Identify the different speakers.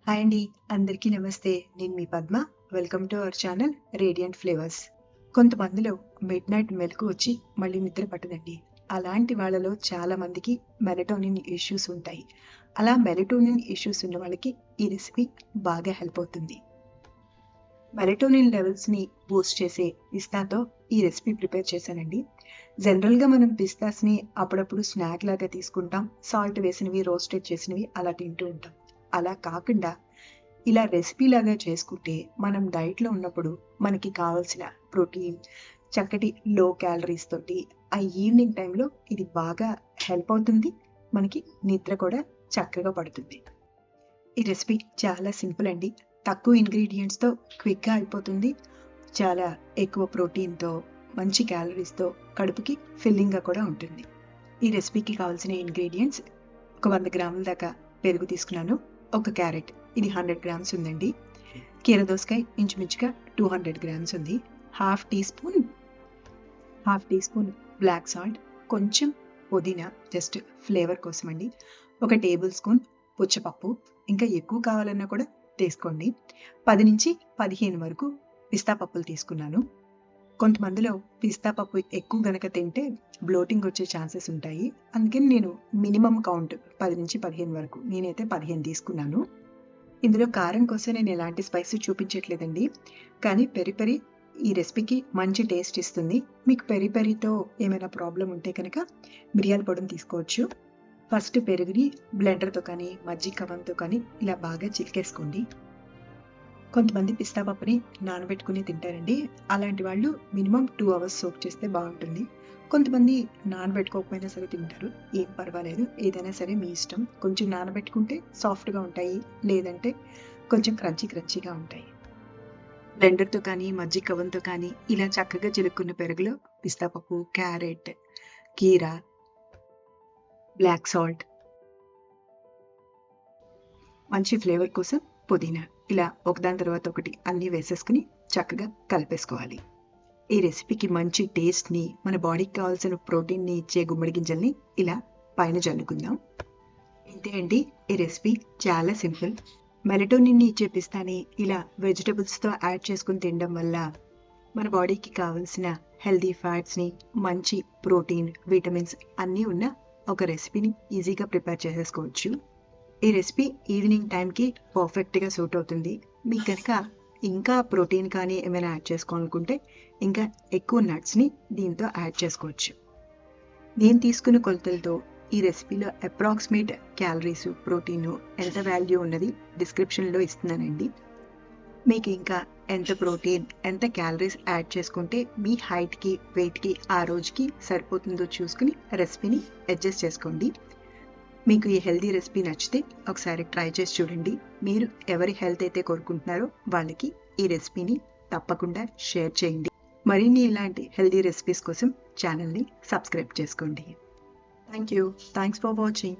Speaker 1: Hi అండి, అందరికీ నమస్తే. నేను మీ Padma. Welcome to our channel radiant flavours. కొంతమందిలో మిడ్ నైట్ మెలకు వచ్చి మళ్ళీ నిద్ర పట్టదండి. అలాంటి వాళ్ళలో చాలా మందికి మెలటోనిన్ ఇష్యూస్ ఉంటాయి. అలా మెలటోనిన్ ఇష్యూస్ ఉన్న వాళ్ళకి ఈ రెసిపీ బాగా హెల్ప్ అవుతుంది. మెలటోనిన్ లెవెల్స్ని బూస్ట్ చేసే పిస్తాతో ఈ రెసిపీ ప్రిపేర్ చేశానండి. జనరల్గా మనం పిస్తాస్ని అప్పుడప్పుడు స్నాక్ లాగా తీసుకుంటాం. సాల్ట్ వేసినవి, రోస్టెడ్ చేసినవి అలా తింటూ ఉంటాం. అలా కాకుండా ఇలా రెసిపీ లాగా చేసుకుంటే మనం డైట్లో ఉన్నప్పుడు మనకి కావాల్సిన ప్రోటీన్, చక్కటి లో క్యాలరీస్ తోటి ఆ ఈవినింగ్ టైంలో ఇది బాగా హెల్ప్ అవుతుంది. మనకి నిద్ర కూడా చక్కగా పడుతుంది. ఈ రెసిపీ చాలా సింపుల్ అండి. తక్కువ ఇంగ్రీడియంట్స్తో క్విక్గా అయిపోతుంది. చాలా ఎక్కువ ప్రోటీన్తో, మంచి క్యాలరీస్తో, కడుపుకి ఫిల్లింగ్గా కూడా ఉంటుంది. ఈ రెసిపీకి కావాల్సిన ఇంగ్రీడియంట్స్: ఒక 100 గ్రాముల దాకా పెరుగు తీసుకున్నాను. ఒక క్యారెట్, ఇది 100 గ్రామ్స్ ఉందండి. కీరదోసకాయ ఇంచుమించుగా 200 గ్రామ్స్ ఉంది. Half teaspoon black salt, కొంచెం పుదీనా జస్ట్ ఫ్లేవర్ కోసం అండి. 1 టేబుల్ స్పూన్ పుచ్చపప్పు, ఇంకా ఎక్కువ కావాలన్నా కూడా తీసుకోండి. 10 నుంచి 15 వరకు పిస్తా పప్పులు తీసుకున్నాను. కొంతమందిలో పిస్తా పప్పు ఎక్కువ గనక తింటే బ్లోటింగ్ వచ్చే ఛాన్సెస్ ఉంటాయి. అందుకని నేను మినిమం కౌంట్ 10 నుంచి 15 వరకు, నేనైతే 15 తీసుకున్నాను. ఇందులో కారం కోసం నేను ఎలాంటి స్పైసీ చూపించట్లేదండి. కానీ పెరి పెరి ఈ రెసిపీకి మంచి టేస్ట్ ఇస్తుంది. మీకు పెరి పెరితో ఏమైనా ప్రాబ్లం ఉంటే కనుక మిరియాల పొడిని తీసుకోవచ్చు. ఫస్ట్ పెరుగుని బ్లెండర్తో కానీ మజ్జిగ కవంతో కానీ ఇలా బాగా చిలికేసుకోండి. కొంతమంది పిస్తా పప్పుని నానబెట్టుకుని తింటారండి. అలాంటి వాళ్ళు మినిమం 2 అవర్స్ సోక్ చేస్తే బాగుంటుంది. కొంతమంది నానబెట్టుకోకపోయినా సరే తింటారు, ఏం పర్వాలేదు. ఏదైనా సరే మీ ఇష్టం. కొంచెం నానబెట్టుకుంటే సాఫ్ట్గా ఉంటాయి, లేదంటే కొంచెం క్రంచీగా ఉంటాయి. బ్లెండర్తో కానీ మజ్జిగ కవంతో కానీ ఇలా చక్కగా చిలుక్కున్న పెరుగులో పిస్తా పప్పు, క్యారెట్, కీరా, బ్లాక్ సాల్ట్, మంచి ఫ్లేవర్ కోసం పుదీనా, ఇలా ఒకదాని తర్వాత ఒకటి అన్నీ వేసేసుకుని చక్కగా కలిపేసుకోవాలి. ఈ రెసిపీకి మంచి టేస్ట్ని, మన బాడీకి కావాల్సిన ప్రోటీన్ని ఇచ్చే గుమ్మడి గింజల్ని ఇలా పైన జల్లుకుందాం. ఇంతే అండి, ఈ రెసిపీ చాలా సింపుల్. మెలటోనిన్ని ఇచ్చే పిస్తాని ఇలా వెజిటబుల్స్తో యాడ్ చేసుకుని తినడం వల్ల మన బాడీకి కావాల్సిన హెల్దీ ఫ్యాట్స్ని, మంచి ప్రోటీన్, విటమిన్స్ అన్నీ ఉన్న ఒక రెసిపీని ఈజీగా ప్రిపేర్ చేసేసుకోవచ్చు. ఈ రెసిపీ ఈవినింగ్ టైంకి పర్ఫెక్ట్గా సూట్ అవుతుంది. మీకు కనుక ఇంకా ప్రోటీన్ కానీ ఏమైనా యాడ్ చేసుకోవాలనుకుంటే ఇంకా ఎక్కువ నట్స్ని దీంతో యాడ్ చేసుకోవచ్చు. నేను తీసుకున్న కొలతలతో ఈ రెసిపీలో అప్రాక్సిమేట్ క్యాలరీస్, ప్రోటీన్ ఎంత వాల్యూ ఉన్నది డిస్క్రిప్షన్లో ఇస్తున్నానండి. మీకు ఇంకా ఎంత ప్రోటీన్, ఎంత క్యాలరీస్ యాడ్ చేసుకుంటే మీ హైట్కి, వెయిట్కి ఆ రోజుకి సరిపోతుందో చూసుకుని రెసిపీని అడ్జస్ట్ చేసుకోండి. మీకు ఈ హెల్దీ రెసిపీ నచ్చితే ఒకసారి ట్రై చేసి చూడండి. మీరు ఎవరి హెల్త్ అయితే కోరుకుంటున్నారో వాళ్ళకి ఈ రెసిపీని తప్పకుండా షేర్ చేయండి. మరిన్ని ఇలాంటి హెల్దీ రెసిపీస్ కోసం ఛానల్ని సబ్స్క్రైబ్ చేసుకోండి. Thank you. Thanks for watching.